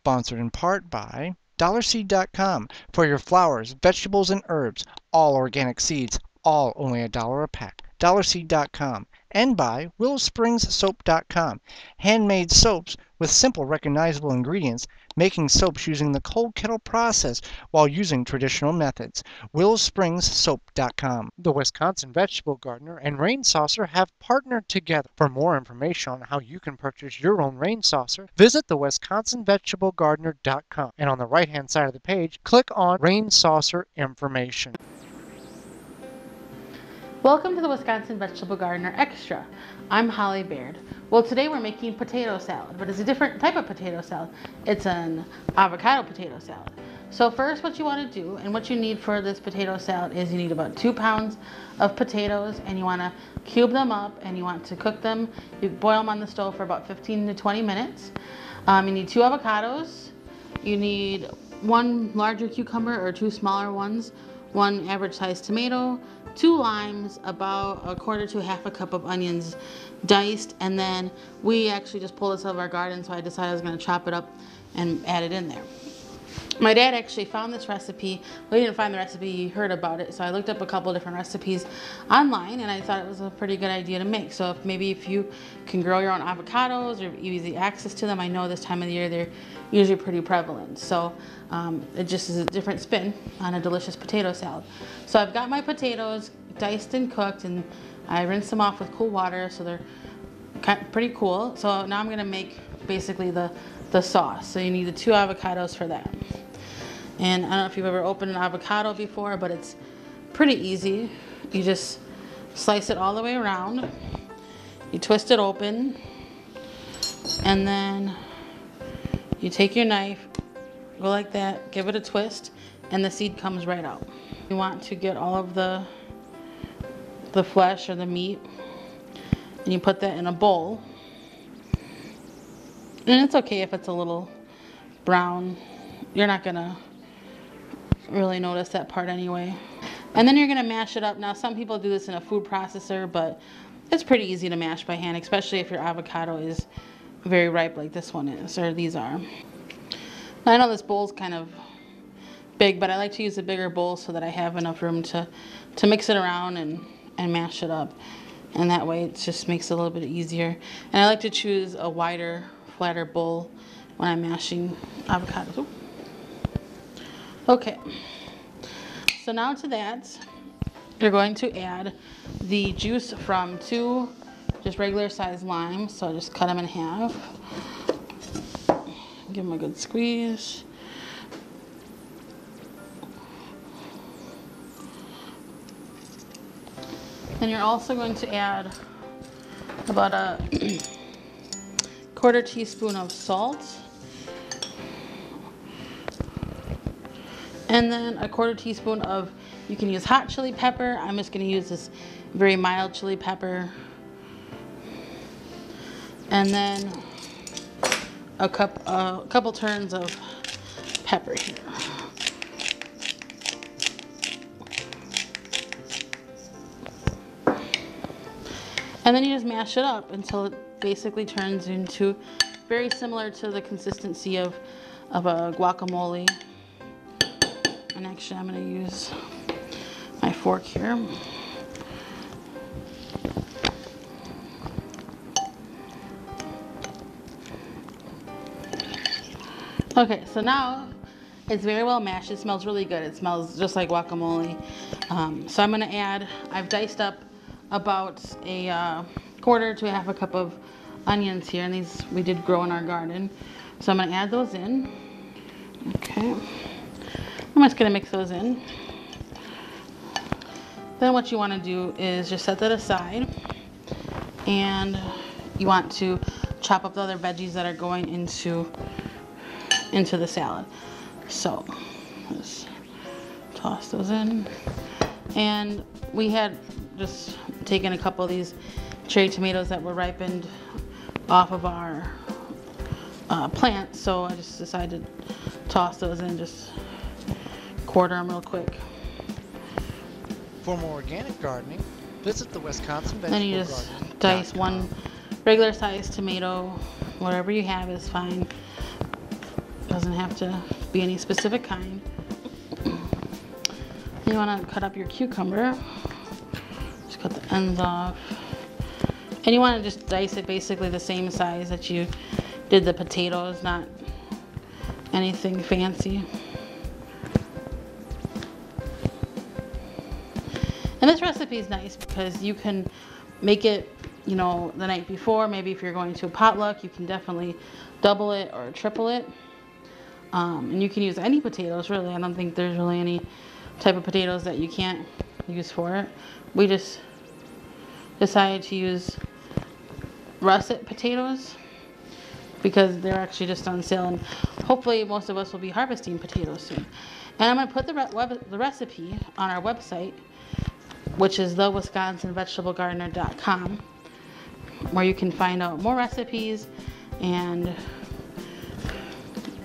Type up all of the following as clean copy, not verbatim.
Sponsored in part by DollarSeed.com for your flowers, vegetables, and herbs. All organic seeds, all only $1 a pack. DollarSeed.com. And by WillowSpringsSoap.com. Handmade soaps with simple, recognizable ingredients, making soaps using the cold kettle process while using traditional methods. WillowSpringsSoap.com. The Wisconsin Vegetable Gardener and Rain Saucer have partnered together. For more information on how you can purchase your own rain saucer, visit the WisconsinVegetableGardener.com. And on the right-hand side of the page, click on Rain Saucer Information. Welcome to the Wisconsin Vegetable Gardener Extra. I'm Holly Baird. Well, today we're making potato salad, but it's a different type of potato salad. It's an avocado potato salad. So first what you want to do and what you need for this potato salad is you need about 2 pounds of potatoes, and you want to cube them up and you want to cook them. You boil them on the stove for about 15 to 20 minutes. You need 2 avocados. You need 1 larger cucumber or 2 smaller ones, 1 average sized tomato, 2 limes, about 1/4 to 1/2 cup of onions diced, and then we actually just pulled this out of our garden, so I decided I was going to chop it up and add it in there. My dad actually found this recipe. Well, he didn't find the recipe, he heard about it, so I looked up a couple different recipes online, and I thought it was a pretty good idea to make. So if you can grow your own avocados or easy access to them, I know this time of the year they're usually pretty prevalent. So it just is a different spin on a delicious potato salad. So I've got my potatoes diced and cooked, and I rinsed them off with cool water, so they're pretty cool. So now I'm gonna make basically the sauce. So you need the 2 avocados for that. And I don't know if you've ever opened an avocado before, but it's pretty easy. You just slice it all the way around. You twist it open, and then you take your knife, go like that, give it a twist, and the seed comes right out. You want to get all of the flesh or the meat, and you put that in a bowl. And it's okay if it's a little brown. You're not gonna really notice that part anyway. And then you're gonna mash it up. Now some people do this in a food processor, but it's pretty easy to mash by hand, especially if your avocado is very ripe like this one is, or these are. Now I know this bowl's kind of big, but I like to use a bigger bowl so that I have enough room to mix it around and mash it up. And that way it just makes it a little bit easier. And I like to choose a wider, flatter bowl when I'm mashing avocados. Ooh. Okay, so now to that, you're going to add the juice from 2 just regular sized limes. So just cut them in half. Give them a good squeeze. Then you're also going to add about a 1/4 teaspoon of salt. And then a 1/4 teaspoon of, you can use hot chili pepper. I'm just going to use this very mild chili pepper. And then a couple turns of pepper here. And then you just mash it up until it basically turns into very similar to the consistency of a guacamole. And actually I'm going to use my fork here. Okay, so now it's very well mashed. It smells really good. It smells just like guacamole. So I'm going to add, I've diced up about a 1/4 to 1/2 cup of onions here, and these we did grow in our garden. So I'm going to add those in. Okay. I'm just going to mix those in. Then what you want to do is just set that aside, and you want to chop up the other veggies that are going into the salad. So just toss those in. And we had just taken a couple of these cherry tomatoes that were ripened off of our plant, so I just decided to toss those in, just quarter them real quick. For more organic gardening, visit the Wisconsin Vegetable Then you just dice 1 regular sized tomato, whatever you have is fine. Doesn't have to be any specific kind. You want to cut up your cucumber. Just cut the ends off. And you want to just dice it basically the same size that you did the potatoes, not anything fancy. And this recipe is nice because you can make it, you know, the night before. Maybe if you're going to a potluck, you can definitely double it or triple it. And you can use any potatoes, really. I don't think there's really any type of potatoes that you can't use for it. We just decided to use russet potatoes because they're actually just on sale, and hopefully most of us will be harvesting potatoes soon. And I'm going to put the recipe on our website, which is thewisconsinvegetablegardener.com, where you can find out more recipes and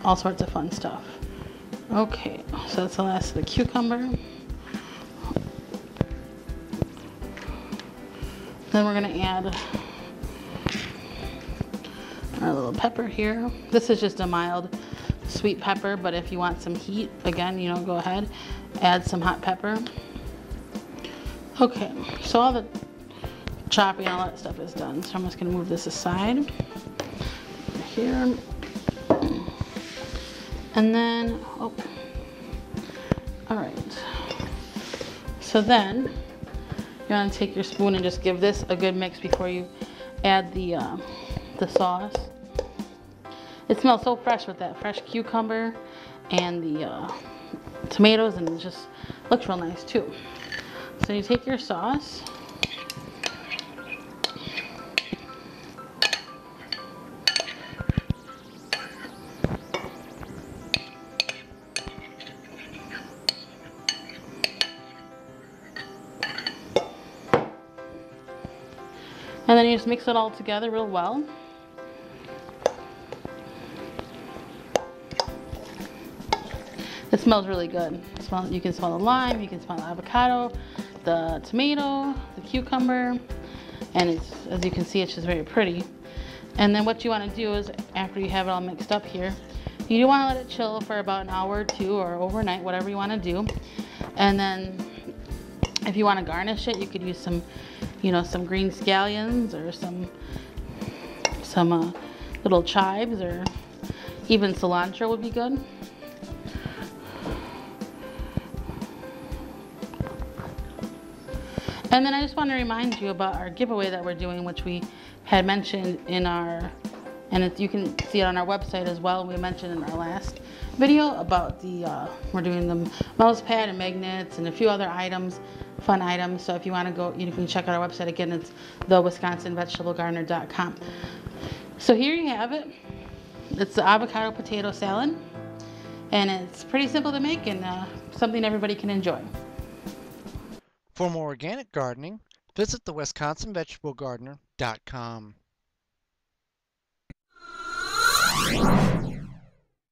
all sorts of fun stuff. Okay, so that's the last of the cucumber. Then we're going to add our little pepper here. This is just a mild sweet pepper, but if you want some heat, again, you know, go ahead, add some hot pepper. Okay, so all the chopping and all that stuff is done. So I'm just going to move this aside here. And then, oh, all right. So then you want to take your spoon and just give this a good mix before you add the sauce. It smells so fresh with that fresh cucumber and the tomatoes, and it just looks real nice too. So you take your sauce, and then you just mix it all together real well. It smells really good. You can smell the lime, you can smell the avocado, the tomato, the cucumber, and it's, as you can see, it's just very pretty. And then what you want to do is, after you have it all mixed up here, you want to let it chill for about an hour or two, or overnight, whatever you want to do. And then if you want to garnish it, you could use some, you know, some green scallions or some little chives, or even cilantro would be good. And then I just want to remind you about our giveaway that we're doing, which we had mentioned in our, and you can see it on our website as well. We mentioned in our last video about we're doing the mouse pad and magnets and a few other items, fun items. So if you want to go, you can check out our website again. It's thewisconsinvegetablegardener.com. So here you have it. It's the avocado potato salad, and it's pretty simple to make and something everybody can enjoy. For more organic gardening, visit the wisconsinvegetablegardener.com.